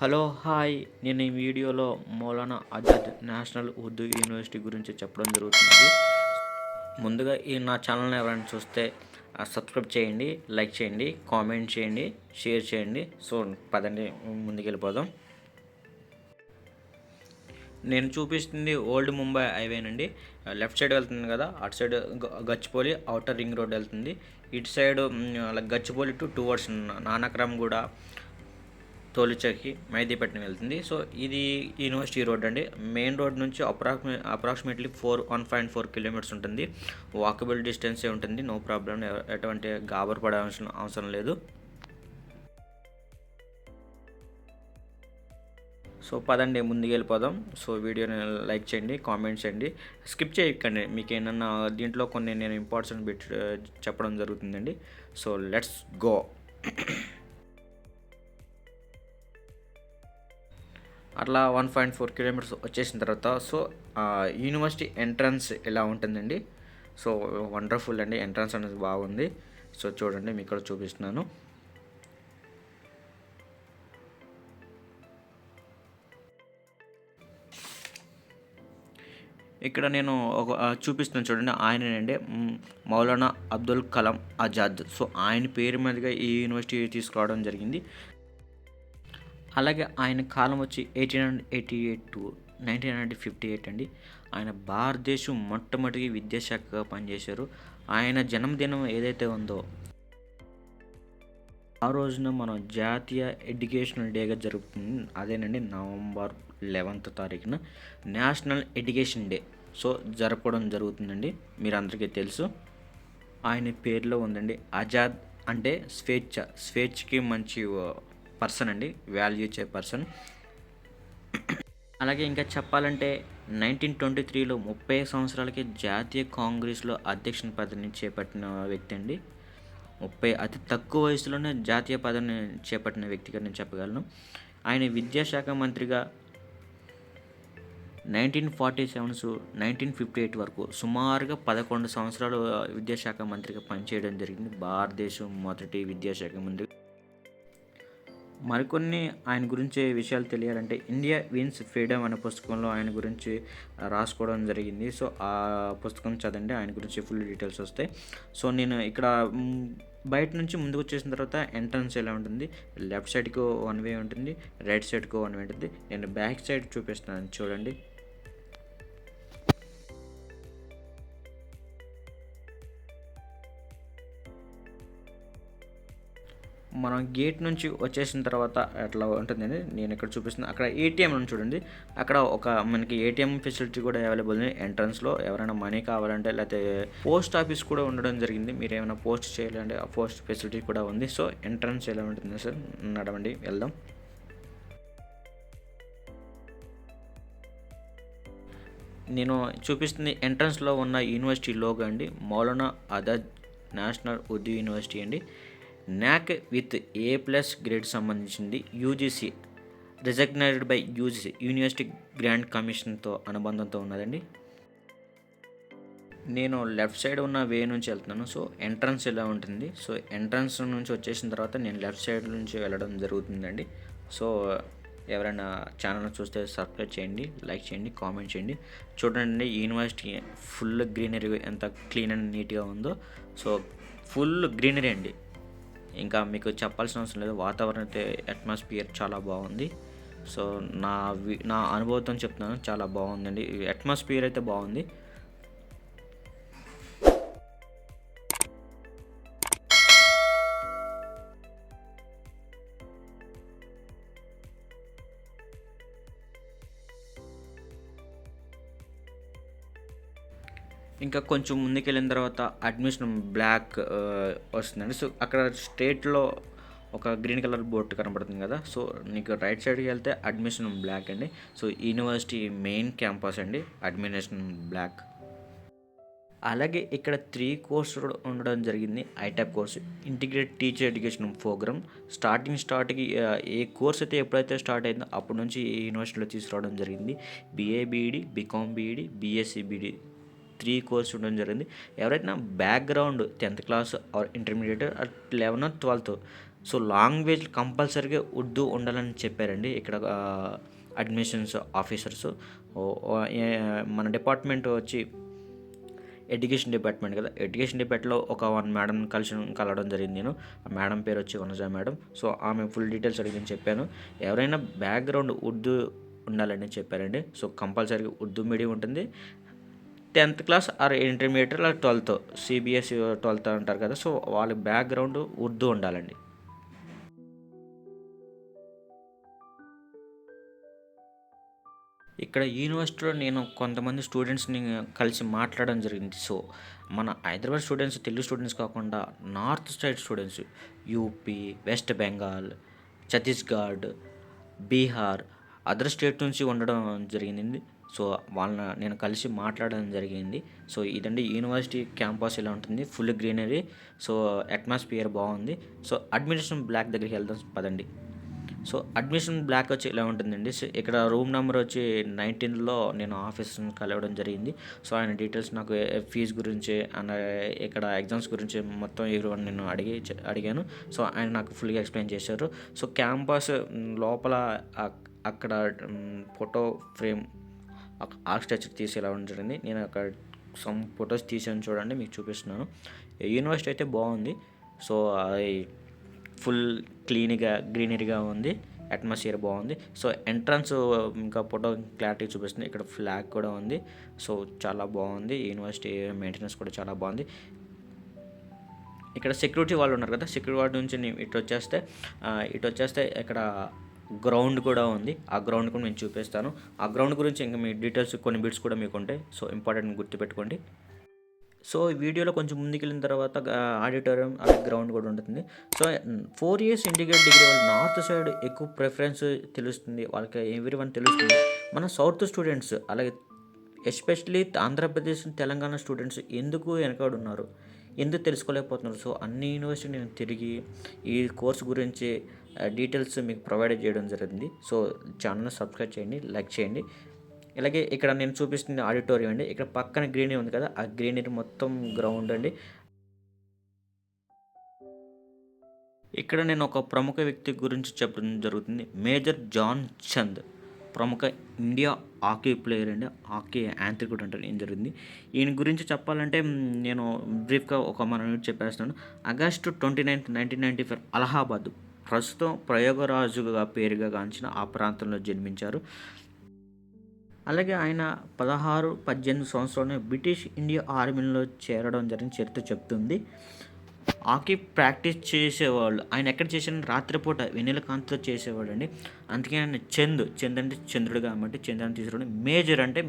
Hello hi నేను ఈ వీడియోలో మౌలానా ఆజాద్ నేషనల్ ఉర్దూ యూనివర్సిటీ గురించి చెప్పడం జరుగుతుంది. ముందుగా ఈ నా ఛానల్ని ఎవరైనా చూస్తే సబ్స్క్రైబ్ చేయండి, లైక్ చేయండి, కామెంట్ చేయండి, షేర్ చేయండి. సో పదండి ముందుకెళ్ళిపోదాం. నేను చూపిస్తుంది ఓల్డ్ ముంబై హైవేనండి. లెఫ్ట్ సైడ్ వెళ్తుంది కదా, అటు side Gachibowli outer ring road వెళ్తుంది. ఇటు సైడ్ గచ్చిబౌలి టువర్డ్స్ నానక్రమ్ కూడా తోలిచకి మైదీపట్నం వెళ్తుంది. సో ఇది యూనివర్సిటీ రోడ్ అండి. మెయిన్ రోడ్ నుంచి అప్రాక్సిమేట్లీ 1.4 కిలోమీటర్స్ ఉంటుంది. వాకబుల్ డిస్టెన్సే ఉంటుంది. నో ప్రాబ్లం, ఎటువంటి గాబర్ పడాల్సిన అవసరం లేదు. సో పదండి ముందుకు వెళ్ళిపోదాం. సో వీడియోని లైక్ చేయండి, కామెంట్ చేయండి, స్కిప్ చేయకండి. మీకు ఏమన్నా దీంట్లో కొన్ని నేను ఇంపార్టెంట్ బిట్ చెప్పడం జరుగుతుందండి. So let's go. అట్లా 1.4 కిలోమీటర్స్ వచ్చేసిన తర్వాత సో యూనివర్సిటీ ఎంట్రన్స్ ఇలా ఉంటుందండి. సో వండర్ఫుల్ అండి, ఎంట్రన్స్ అనేది బాగుంది. సో చూడండి, మీకు ఇక్కడ చూపిస్తున్నాను. ఇక్కడ నేను ఒక చూపిస్తున్నాను చూడండి, ఆయనండి మౌలానా అబ్దుల్ కలాం ఆజాద్. సో ఆయన పేరు మీదుగా ఈ యూనివర్సిటీ తీసుకురావడం జరిగింది. అలాగే ఆయన కాలం వచ్చి 1888 టు 1958 అండి. ఆయన భారతదేశం మొట్టమొదటి విద్యాశాఖగా పనిచేశారు. ఆయన జన్మదినం ఏదైతే ఉందో ఆ రోజున మనం జాతీయ ఎడ్యుకేషనల్ డేగా జరుగుతుంది. అదేనండి నవంబర్ 11వ తారీఖున నేషనల్ ఎడ్యుకేషన్ డే. సో జరపడం జరుగుతుందండి. మీరు అందరికీ తెలుసు, ఆయన పేరులో ఉందండి ఆజాద్ అంటే స్వేచ్ఛ. స్వేచ్ఛకి మంచి పర్సన్ అండి, వాల్యూ ఇచ్చే పర్సన్. అలాగే ఇంకా చెప్పాలంటే 1923లో 30 సంవత్సరాలకి జాతీయ కాంగ్రెస్లో అధ్యక్ష పదవిని చేపట్టిన వ్యక్తి అండి. అతి తక్కువ వయసులోనే జాతీయ పదవిని చేపట్టిన వ్యక్తిగా నేను చెప్పగలను. ఆయన విద్యాశాఖ మంత్రిగా 1947 టు 1958 వరకు సుమారుగా 11 సంవత్సరాలు విద్యాశాఖ మంత్రిగా పనిచేయడం జరిగింది. భారతదేశం మొదటి విద్యాశాఖ మంత్రి. మరికొన్ని ఆయన గురించి విషయాలు తెలియాలంటే ఇండియా విన్స్ ఫ్రీడమ్ అనే పుస్తకంలో ఆయన గురించి రాసుకోవడం జరిగింది. సో ఆ పుస్తకం చదవండి, ఆయన గురించి ఫుల్ డీటెయిల్స్ వస్తాయి. సో నేను ఇక్కడ బయట నుంచి ముందుకు వచ్చేసిన తర్వాత ఎంట్రన్స్ ఎలా ఉంటుంది, లెఫ్ట్ సైడ్కి 1 వే ఉంటుంది, రైట్ సైడ్కి 1 వే ఉంటుంది. నేను బ్యాక్ సైడ్ చూపిస్తున్నాను చూడండి. మనం గేట్ నుంచి వచ్చేసిన తర్వాత అట్లా ఉంటుందండి. నేను ఇక్కడ చూపిస్తున్నాను, అక్కడ ఏటీఎం అని చూడండి. అక్కడ మనకి ఏటీఎం ఫెసిలిటీ కూడా అవైలబుల్ ఉంది ఎంట్రన్స్లో. ఎవరైనా మనీ కావాలంటే, లేకపోతే పోస్ట్ ఆఫీస్ కూడా ఉండడం జరిగింది. మీరు ఏమైనా పోస్ట్ చేయాలంటే ఆ పోస్ట్ ఫెసిలిటీ కూడా ఉంది. సో ఎంట్రన్స్ ఎలా ఉంటుంది సార్, నడవండి వెళ్దాం. నేను చూపిస్తుంది ఎంట్రన్స్లో ఉన్న యూనివర్సిటీ లోగో అండి. మౌలానా ఆజాద్ నేషనల్ ఉర్దూ యూనివర్సిటీ అండి. నాక్ విత్ A+ గ్రేడ్ సంబంధించింది. UGC recognised by UGC university grant కమిషన్తో అనుబంధంతో ఉన్నదండి. నేను లెఫ్ట్ సైడ్ ఉన్న వే నుంచి వెళ్తున్నాను. సో ఎంట్రన్స్ ఎలా ఉంటుంది, సో ఎంట్రన్స్ నుంచి వచ్చేసిన తర్వాత నేను లెఫ్ట్ సైడ్ నుంచి వెళ్ళడం జరుగుతుందండి. సో ఎవరైనా ఛానల్ చూస్తే సబ్స్క్రైబ్ చేయండి, లైక్ చేయండి, కామెంట్ చేయండి. చూడండి యూనివర్సిటీ ఫుల్ గ్రీనరీ ఎంత క్లీన్ అండ్ నీట్గా ఉందో. సో ఫుల్ గ్రీనరీ అండి, ఇంకా మీకు చెప్పాల్సిన అవసరం లేదు. వాతావరణం అయితే అట్మాస్ఫియర్ చాలా బాగుంది. సో నా అనుభవంతో చెప్తున్నాను, చాలా బాగుందండి. అట్మాస్ఫియర్ అయితే బాగుంది. ఇంకా కొంచెం ముందుకెళ్ళిన తర్వాత అడ్మిషన్ బ్లాక్ వస్తుందండి. సో అక్కడ స్ట్రేట్లో ఒక గ్రీన్ కలర్ బోర్డు కనబడుతుంది కదా. సో నీకు రైట్ సైడ్కి వెళ్తే అడ్మిషన్ బ్లాక్ అండి. సో యూనివర్సిటీ మెయిన్ క్యాంపస్ అండి, అడ్మిషన్ బ్లాక్. అలాగే ఇక్కడ 3 కోర్సులు ఉండడం జరిగింది. ITEP course, integrated teacher education program. స్టార్టింగ్కి ఏ కోర్స్ అయితే ఎప్పుడైతే స్టార్ట్ అయిందో అప్పటి నుంచి ఈ యూనివర్సిటీలో తీసుకురావడం జరిగింది. BA BEd, BCom BEd, BSc BD 3 course ఉండడం జరిగింది. ఎవరైనా background 10th class are intermediate 11th 12th so language కంపల్సరీగా ఉర్దూ ఉండాలని చెప్పారండి ఇక్కడ అడ్మిషన్స్ ఆఫీసర్స్. మన డిపార్ట్మెంట్ వచ్చి ఎడ్యుకేషన్ డిపార్ట్మెంట్ కదా, ఎడ్యుకేషన్ డిపార్ట్మెంట్లో ఒక మేడం కలవడం జరిగింది నేను. ఆ మేడం పేరు వచ్చి వనజ మేడం. సో ఆమె ఫుల్ డీటెయిల్స్ అడిగిందని చెప్పాను. ఎవరైనా బ్యాక్గ్రౌండ్ ఉర్దూ ఉండాలని చెప్పారండి. సో కంపల్సరీగా ఉర్దూ మీడియం ఉంటుంది. 10th క్లాస్ ఆర్ ఇంటర్మీడియట్ లేదా 12th సిబిఎస్ఈ 12th అంటారు కదా, సో వాళ్ళ బ్యాక్గ్రౌండ్ ఉర్దూ ఉండాలండి. ఇక్కడ యూనివర్సిటీలో నేను కొంతమంది స్టూడెంట్స్ని కలిసి మాట్లాడడం జరిగింది. సో మన హైదరాబాద్ స్టూడెంట్స్, తెలుగు స్టూడెంట్స్ కాకుండా north side students, UP, west Bengal, Chhattisgarh, Bihar, other state నుంచి ఉండడం జరిగింది. సో వాళ్ళని నేను కలిసి మాట్లాడడం జరిగింది. సో ఇదండి యూనివర్సిటీ క్యాంపస్ ఇలా ఉంటుంది, ఫుల్ గ్రీనరీ. సో అట్మాస్ఫియర్ బాగుంది. సో అడ్మినిస్ట్రేషన్ బ్లాక్ దగ్గరికి వెళ్దాం పదండి. సో అడ్మిషన్ బ్లాక్ వచ్చి ఇలా ఉంటుందండి. సో ఇక్కడ రూమ్ నెంబర్ వచ్చి 19లో నేను ఆఫీస్ని కలవడం జరిగింది. సో ఆయన డీటెయిల్స్ నాకు ఫీజు గురించి అండ్ ఇక్కడ ఎగ్జామ్స్ గురించి మొత్తం ఎవరివన్ నేను అడిగాను. సో ఆయన నాకు ఫుల్గా ఎక్స్ప్లెయిన్ చేశారు. సో క్యాంపస్ లోపల అక్కడ ఫోటో ఫ్రేమ్ ఆర్కిటెక్చర్ తీసి ఇలా జరిగింది. నేను అక్కడ సమ్ ఫొటోస్ తీసాను, చూడండి మీకు చూపిస్తున్నాను. యూనివర్సిటీ అయితే బాగుంది. సో ఫుల్ క్లీన్గా గ్రీనరీగా ఉంది, అట్మాస్ఫియర్ బాగుంది. సో ఎంట్రన్స్ ఇంకా ఫోటో క్లారిటీ చూపిస్తుంది. ఇక్కడ ఫ్లాగ్ కూడా ఉంది. సో చాలా బాగుంది. యూనివర్సిటీ మెయింటెనెన్స్ కూడా చాలా బాగుంది. ఇక్కడ సెక్యూరిటీ వాళ్ళు ఉన్నారు కదా, సెక్యూరిటీ వాళ్ళ నుంచి ఇటు వచ్చేస్తే ఇక్కడ గ్రౌండ్ కూడా ఉంది. ఆ గ్రౌండ్ కూడా నేను చూపిస్తాను. ఆ గ్రౌండ్ గురించి ఇంకా మీ డీటెయిల్స్ కొన్ని బిట్స్ కూడా మీకు ఉంటాయి. సో ఇంపార్టెంట్ గుర్తుపెట్టుకోండి. సో ఈ వీడియోలో కొంచెం ముందుకు వెళ్ళిన తర్వాత ఆడిటోరియం అలాగే గ్రౌండ్ కూడా ఉంటుంది. సో 4 years ఇంటిగ్రేటెడ్ డిగ్రీ వాళ్ళు నార్త్ సైడ్ ఎక్కువ ప్రిఫరెన్స్ తెలుస్తుంది, వాళ్ళకి ఎవ్రీవన్ తెలుస్తుంది. మన సౌత్ స్టూడెంట్స్ అలాగే ఎస్పెషల్లీ ఆంధ్రప్రదేశ్, తెలంగాణ స్టూడెంట్స్ ఎందుకు వెనకాడు ఉన్నారు, ఎందుకు తెలుసుకోలేకపోతున్నారు. సో అన్ని యూనివర్సిటీ నేను తిరిగి ఈ కోర్స్ గురించి డీటెయిల్స్ మీకు ప్రొవైడ్ చేయడం జరిగింది. సో ఛానల్ని సబ్స్క్రైబ్ చేయండి, లైక్ చేయండి. ఇలాగే ఇక్కడ నేను చూపిస్తుంది ఆడిటోరియం అండి. ఇక్కడ పక్కన గ్రీనరీ ఉంది కదా, ఆ గ్రీనరీ మొత్తం గ్రౌండ్ అండి. ఇక్కడ నేను ఒక ప్రముఖ వ్యక్తి గురించి చెప్పడం జరుగుతుంది. మేజర్ జాన్ చంద్, ప్రముఖ ఇండియా హాకీ ప్లేయర్ అండి, హాకీ యాంత్రికుడు అంటారు. ఏం జరిగింది ఈయన గురించి చెప్పాలంటే నేను బ్రీఫ్గా ఒక మినిట్ చెప్పేస్తాను. August 29, 1995 అలహాబాద్, ప్రస్తుతం ప్రయోగరాజుగా పేరుగా గాంచిన ఆ ప్రాంతంలో జన్మించారు. అలాగే ఆయన 16-18 సంవత్సరాలనే బ్రిటిష్ ఇండియా ఆర్మీలో చేరడం జరిగిన చరిత్ర చెప్తుంది. హాకీ ప్రాక్టీస్ చేసేవాళ్ళు ఆయన ఎక్కడ చేశారని రాత్రిపూట వెన్నెల కాంతితో చేసేవాడు అండి. అందుకే ఆయన చంద్ అంటే చంద్రుడు కాబట్టి చంద్రుని తీసుకోవడం. మేజర్ అంటే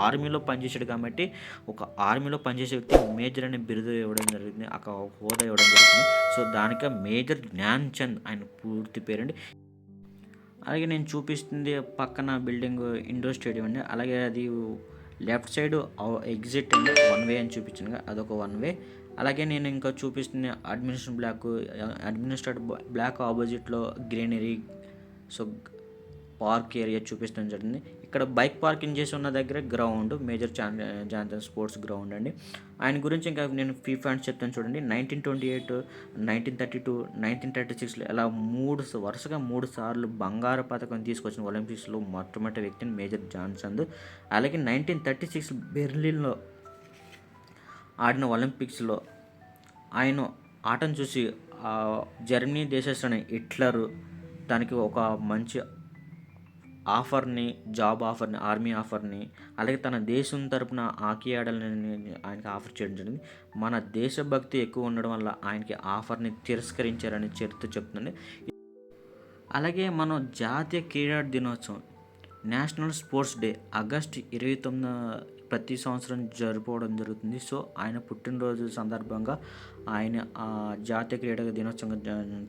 ఆర్మీలో పనిచేసాడు కాబట్టి ఒక ఆర్మీలో పనిచేసే వ్యక్తి మేజర్ అనే బిరుదు ఇవ్వడం జరిగింది, ఒక హోదా ఇవ్వడం జరుగుతుంది. సో దానికి మేజర్ జ్ఞాన్ చంద్ ఆయన పూర్తి పేరండి. అలాగే నేను చూపిస్తుంది పక్కన బిల్డింగ్ ఇండోర్ స్టేడియం అండి. అలాగే అది లెఫ్ట్ సైడ్ ఎగ్జిట్ అండి, 1 way అని చూపించింది, అదొక 1 way. అలాగే నేను ఇంకా చూపిస్తుంది అడ్మినిస్ట్రేటివ్ బ్లాక్ ఆపోజిట్లో గ్రీనరీ. సో పార్క్ ఏరియా చూపిస్తాం జరిగింది. ఇక్కడ బైక్ పార్కింగ్ చేసి ఉన్న దగ్గర ground, major Johnson sports ground అండి. ఆయన గురించి ఇంకా నేను ఫీ ఫ్యాన్స్ చెప్తాను చూడండి. 1928, 1932, 1936 ఇలా వరుసగా 3 సార్లు బంగారు పథకం తీసుకొచ్చిన ఒలింపిక్స్లో మొట్టమొదటి వ్యక్తిని మేజర్ జాన్సన్. అలాగే 1936 బెర్లిన్లో ఆడిన ఒలింపిక్స్లో ఆయన ఆటను చూసి జర్మనీ దేశస్థుడైన హిట్లర్ దానికి ఒక మంచి జాబ్ ఆఫర్ని, ఆర్మీ ఆఫర్ని, అలాగే తన దేశం తరపున హాకీ ఆడాలని ఆయనకి ఆఫర్ చేయడం జరిగింది. మన దేశభక్తి ఎక్కువ ఉండడం వల్ల ఆయనకి ఆఫర్ని తిరస్కరించారని చరిత్ర చెప్తుంది. అలాగే మనం జాతీయ క్రీడా దినోత్సవం, నేషనల్ స్పోర్ట్స్ డే August 29 ప్రతి సంవత్సరం జరుపుకోవడం జరుగుతుంది. సో ఆయన పుట్టినరోజు సందర్భంగా ఆయన జాతీయ క్రీడా దినోత్సవం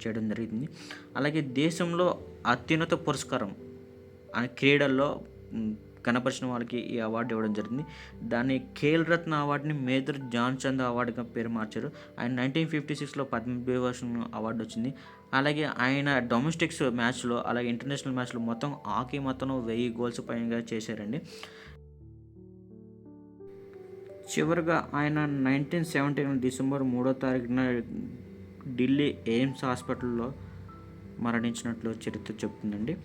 చేయడం జరిగింది. అలాగే దేశంలో అత్యున్నత పురస్కారం ఆయన క్రీడల్లో కనపరిచిన వాళ్ళకి ఈ అవార్డు ఇవ్వడం జరిగింది. దాన్ని ఖేల్ రత్న అవార్డుని మేజర్ జాన్ చంద్ అవార్డుగా పేరు మార్చారు. ఆయన 1956లో పద్మవిభూషణ్ అవార్డు వచ్చింది. అలాగే ఆయన డొమెస్టిక్స్ మ్యాచ్లో అలాగే ఇంటర్నేషనల్ మ్యాచ్లో మొత్తం హాకీ మొత్తం 1000 goals పైగా చేశారండి. చివరిగా ఆయన 1979 December 3వ తారీఖున ఢిల్లీ ఎయిమ్స్ హాస్పిటల్లో మరణించినట్లు చరిత్ర చెప్తుందండి.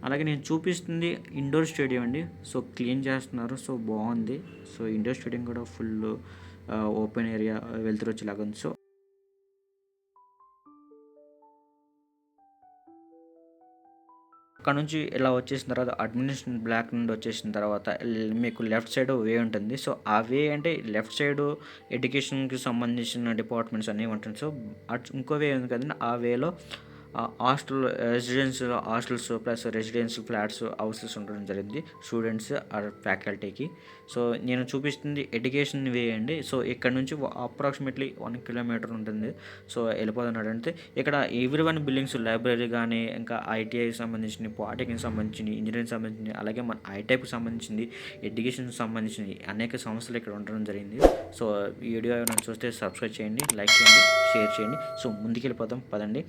అలాగే నేను చూపిస్తుంది ఇండోర్ స్టేడియం అండి. సో క్లీన్ చేస్తున్నారు, సో బాగుంది. సో ఇండోర్ స్టేడియం కూడా ఫుల్ ఓపెన్ ఏరియా, వెళ్తురు వచ్చేలాగా ఉంది. సో అక్కడ నుంచి ఇలా వచ్చేసిన తర్వాత అడ్మినిస్ట్రేషన్ బ్లాక్ నుండి వచ్చేసిన తర్వాత మీకు లెఫ్ట్ సైడ్ వే ఉంటుంది. సో ఆ వే అంటే లెఫ్ట్ సైడ్ ఎడ్యుకేషన్కి సంబంధించిన డిపార్ట్మెంట్స్ అన్నీ ఉంటుంది. సో ఇంకో వే ఉంది కదండి, ఆ వేలో hostels plus residential flats, houses ఉండడం జరిగింది స్టూడెంట్స్ ఆర్ ఫ్యాకల్టీకి. సో నేను చూపిస్తుంది ఎడ్యుకేషన్ వే అండి. సో ఇక్కడ నుంచి అప్రాక్సిమేట్లీ 1 కిలోమీటర్ ఉంటుంది. సో వెళ్ళిపోతున్నాడు అంటే ఇక్కడ ఎవ్రీవన్ బిల్డింగ్స్, లైబ్రరీ కానీ, ఇంకా ఐటీఐకి సంబంధించిన, పాలిటెక్నిక్ సంబంధించిన, ఇంజనీరింగ్ సంబంధించిన, అలాగే మన ఐటైప్కి సంబంధించింది, ఎడ్యుకేషన్కి సంబంధించిన అనేక సంస్థలు ఇక్కడ ఉండడం జరిగింది. సో వీడియో ఏమైనా చూస్తే సబ్స్క్రైబ్ చేయండి, లైక్ చేయండి, షేర్ చేయండి. సో ముందుకెళ్ళిపోతాం పదండి.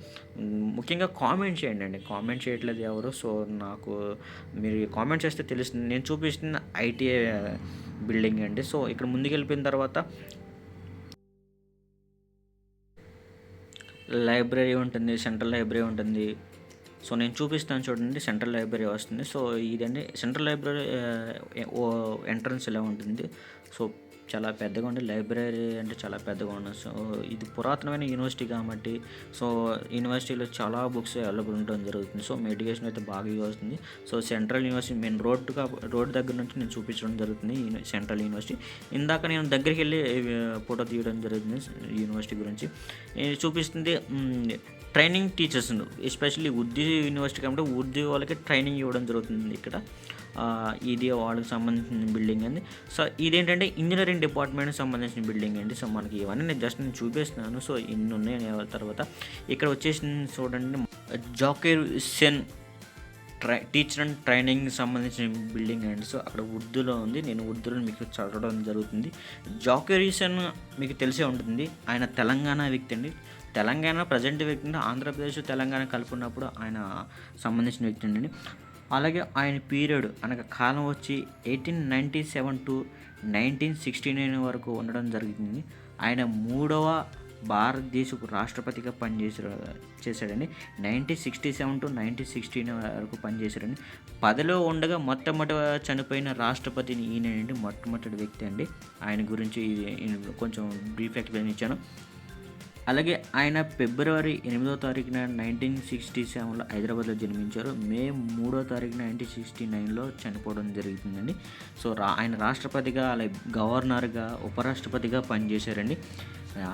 ముఖ్యంగా కామెంట్ చేయండి అండి. కామెంట్ చేయట్లేదు ఎవరు. సో నాకు మీరు కామెంట్ చేస్తే తెలుస్తుంది. నేను చూపిస్తున్న ఐటీఐ బిల్డింగ్ అండి. సో ఇక్కడ ముందుకు వెళ్ళిపోయిన తర్వాత లైబ్రరీ ఉంటుంది, సెంట్రల్ లైబ్రరీ ఉంటుంది. సో నేను చూపిస్తాను చూడండి, సెంట్రల్ లైబ్రరీ వస్తుంది. సో ఇదండి సెంట్రల్ లైబ్రరీ ఎంట్రన్స్ ఇలా ఉంటుంది. సో చాలా పెద్దగా ఉంది లైబ్రరీ, అంటే చాలా పెద్దగా ఉంది. సో ఇది పురాతనమైన యూనివర్సిటీ కాబట్టి సో యూనివర్సిటీలో చాలా బుక్స్ అవైలబుల్ ఉండడం జరుగుతుంది. సో మీ ఎడ్యుకేషన్ అయితే బాగా యూజ్ అవుతుంది. So central university main road దగ్గర నుంచి నేను చూపించడం జరుగుతుంది సెంట్రల్ యూనివర్సిటీ. ఇందాక నేను దగ్గరికి వెళ్ళి ఫోటో తీయడం జరుగుతుంది యూనివర్సిటీ గురించి. చూపిస్తుంది training teachers, especially Urdu university కాబట్టి ఉర్దూ వాళ్ళకి ట్రైనింగ్ ఇవ్వడం జరుగుతుంది ఇక్కడ. ఇది వాళ్ళకి సంబంధించిన బిల్డింగ్ అండి. సో ఇదేంటంటే ఇంజనీరింగ్ డిపార్ట్మెంట్కి సంబంధించిన బిల్డింగ్ అండి. సో మనకి ఇవన్నీ నేను జస్ట్ చూపిస్తున్నాను. సో ఇన్ని ఉన్నాయి. తర్వాత ఇక్కడ వచ్చేసి చూడండి, Zakir Hussain teacher and training సంబంధించిన బిల్డింగ్ అండి. సో అక్కడ ఉర్దూలో ఉంది. నేను ఉర్దూలో మీకు చదవడం జరుగుతుంది. జాకీర్ హుస్సేన్ మీకు తెలిసే ఉంటుంది. ఆయన తెలంగాణ వ్యక్తి అండి. తెలంగాణ ప్రజెంట్ వ్యక్తి అంటే ఆంధ్రప్రదేశ్ తెలంగాణ కలుపుకున్నప్పుడు ఆయన సంబంధించిన వ్యక్తి అండి. అలాగే ఆయన పీరియడ్ అనగా కాలం వచ్చి 1897 to 1969 వరకు ఉండడం జరిగింది. ఆయన 3వ భారతదేశపు రాష్ట్రపతిగా చేశాడండి. 1967 to 1969 వరకు పనిచేశాడండి. పదవిలో ఉండగా మొట్టమొదటి చనిపోయిన రాష్ట్రపతిని ఈయనండి, మొట్టమొదటి వ్యక్తి అండి. ఆయన గురించి కొంచెం బ్రీఫ్ ఎక్స్ప్లెయిన్ ఇచ్చాను. అలాగే ఆయన ఫిబ్రవరి 8వ తారీఖున 1967లో హైదరాబాద్లో జన్మించారు. మే 3వ తారీఖున 1969లో చనిపోవడం జరుగుతుందండి. సో ఆయన రాష్ట్రపతిగా, అలాగే గవర్నర్గా, ఉపరాష్ట్రపతిగా పనిచేశారండి.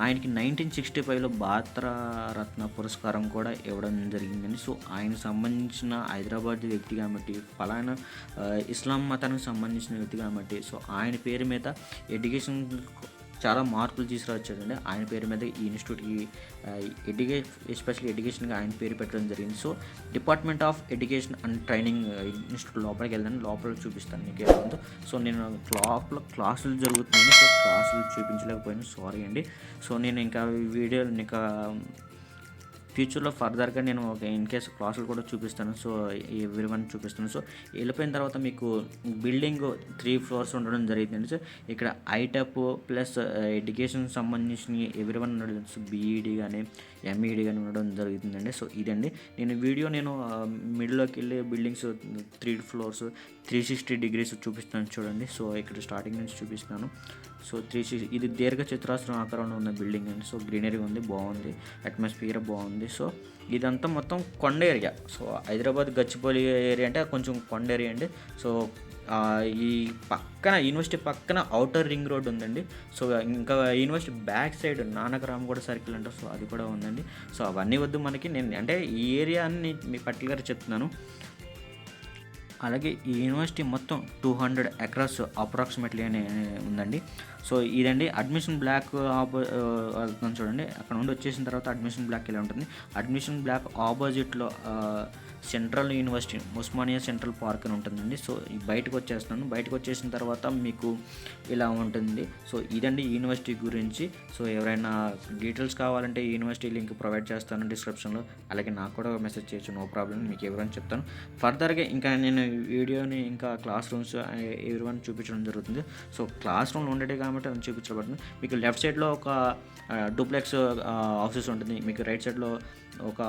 ఆయనకి 1965లో భారతరత్న పురస్కారం కూడా ఇవ్వడం జరిగిందండి. సో ఆయనకు సంబంధించిన హైదరాబాద్ వ్యక్తి కాబట్టి, ఫలానా ఇస్లాం మతానికి సంబంధించిన వ్యక్తి కాబట్టి, సో ఆయన పేరు మీద ఎడ్యుకేషన్ చాలా మార్పులు తీసుకురావచ్చాడండి. ఆయన పేరు మీద ఈ ఇన్స్టిట్యూట్కి ఎస్పెషల్లీ ఎడ్యుకేషన్గా ఆయన పేరు పెట్టడం జరిగింది. So department of education and training institute లోపలికి వెళ్దాను, లోపల చూపిస్తాను మీకు ఎలా ఉందో. సో నేను లోపల క్లాసులు జరుగుతున్నాయి. సో క్లాసులు చూపించలేకపోయాను, సారీ అండి. సో నేను ఇంకా వీడియోలు ఇంకా ఫ్యూచర్లో ఫర్దర్గా నేను ఒక ఇన్ కేసు క్లాసులు కూడా చూపిస్తాను. సో ఎవ్రీవన్ చూపిస్తాను. సో వెళ్ళిపోయిన తర్వాత మీకు బిల్డింగ్ 3 floors ఉండడం జరిగిందండి. సో ఇక్కడ ఐటెప్ ప్లస్ ఎడ్యుకేషన్ సంబంధించిన ఎవ్రీవన్ ఉండడం, సో బీఈడి కానీ ఎంఈడి కానీ ఉండడం జరుగుతుందండి. సో ఇదండి నేను మిడిల్లోకి వెళ్ళి బిల్డింగ్స్ 3 floors 360 degrees చూపిస్తాను చూడండి. సో ఇక్కడ స్టార్టింగ్ నుంచి చూపిస్తాను. సో 360 ఇది దీర్ఘ చతురాస్రం ఆకారంలో ఉన్న బిల్డింగ్ అండి. సో గ్రీనరీ ఉంది, బాగుంది, అట్మాస్ఫియర్ బాగుంది. సో ఇదంతా మొత్తం కొండ area. So Hyderabad Gachibowli area అంటే కొంచెం కొండ ఏరియా అండి. సో ఈ పక్కన యూనివర్సిటీ పక్కన ఔటర్ రింగ్ రోడ్ ఉందండి. సో ఇంకా university back side Nanakramguda circle అంటారు, సో అది కూడా ఉందండి. సో అవన్నీ వద్దు మనకి, నేను అంటే ఈ ఏరియా అని మీకు పర్టికులర్గా చెప్తున్నాను. అలాగే ఈ యూనివర్సిటీ మొత్తం 200 acres అప్రాక్సిమేట్లీ అని ఉందండి. సో ఇదండి అడ్మిషన్ బ్లాక్ వెళ్తున్నాను చూడండి. అక్కడ నుండి వచ్చేసిన తర్వాత అడ్మిషన్ బ్లాక్ ఇలా ఉంటుంది. అడ్మిషన్ బ్లాక్ ఆపోజిట్లో central university Osmania central park అని ఉంటుందండి. సో బయటకు వచ్చేస్తున్నాను. బయటకు వచ్చేసిన తర్వాత మీకు ఇలా ఉంటుంది. సో ఇదండి యూనివర్సిటీ గురించి. సో ఎవరైనా డీటెయిల్స్ కావాలంటే యూనివర్సిటీ లింక్ ప్రొవైడ్ చేస్తాను డిస్క్రిప్షన్లో. అలాగే నాకు కూడా మెసేజ్ చేయొచ్చు, నో ప్రాబ్లం. మీకు ఎవరైనా చెప్తాను. ఫర్దర్గా ఇంకా నేను వీడియోని ఇంకా క్లాస్ రూమ్స్ ఎవరివైనా చూపించడం జరుగుతుంది. సో క్లాస్ రూమ్లో ఉండేది కాబట్టి అది చూపించబడుతుంది. మీకు లెఫ్ట్ సైడ్లో ఒక డూప్లెక్స్ హౌసెస్ ఉంటుంది. మీకు రైట్ సైడ్లో ఒక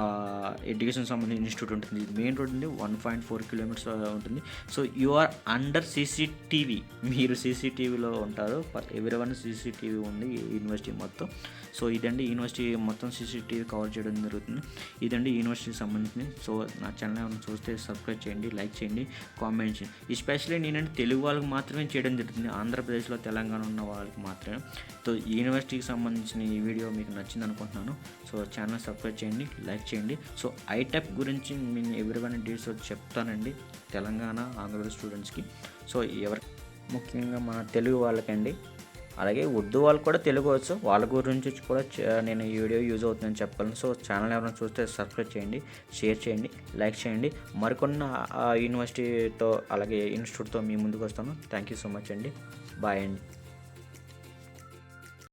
ఎడ్యుకేషన్ సంబంధించిన ఇన్స్టిట్యూట్ ఉంటుంది. మెయిన్ రోడ్ ఉంది, 1.4 కిలోమీటర్స్ ఉంటుంది. So you are under CCTV. మీరు సీసీటీవీలో ఉంటారు. ఎవరివన్ సీసీటీవీ ఉంది యూనివర్సిటీ మొత్తం. సో ఇదండి యూనివర్సిటీ మొత్తం సీసీటీవీ కవర్ చేయడం జరుగుతుంది. ఇదండి యూనివర్సిటీకి సంబంధించింది. సో నా ఛానల్ ఏమైనా చూస్తే సబ్స్క్రైబ్ చేయండి, లైక్ చేయండి, కామెంట్ చేయండి. ఎస్పెషల్లీ నేనంటే తెలుగు వాళ్ళకి మాత్రమే చేయడం జరుగుతుంది. ఆంధ్రప్రదేశ్లో తెలంగాణ ఉన్న వాళ్ళకి మాత్రమే. సో యూనివర్సిటీకి సంబంధించిన ఈ వీడియో మీకు నచ్చింది అనుకుంటున్నాను. సో ఛానల్ సబ్స్క్రైబ్ చేయండి, లైక్ చేయండి. సో ఐటెప్ గురించి నేను ఎవరివైనా డీటెయిల్స్ చెప్తానండి తెలంగాణ ఆంధ్రప్రదేశ్ స్టూడెంట్స్కి. సో ఎవరి ముఖ్యంగా మన తెలుగు వాళ్ళకండి. అలాగే ఉర్దూ వాళ్ళు కూడా తెలుగు వచ్చు, వాళ్ళ గురించి కూడా నేను ఈ వీడియో యూజ్ అవుతుందని చెప్పగలను. సో ఛానల్ ఎవరైనా చూస్తే సబ్స్క్రైబ్ చేయండి, షేర్ చేయండి, లైక్ చేయండి. మరికొన్ని యూనివర్సిటీతో అలాగే ఇన్స్టిట్యూట్తో మీ ముందుకు వస్తాను. థ్యాంక్ యూ సో మచ్ అండి. బాయ్ అండి.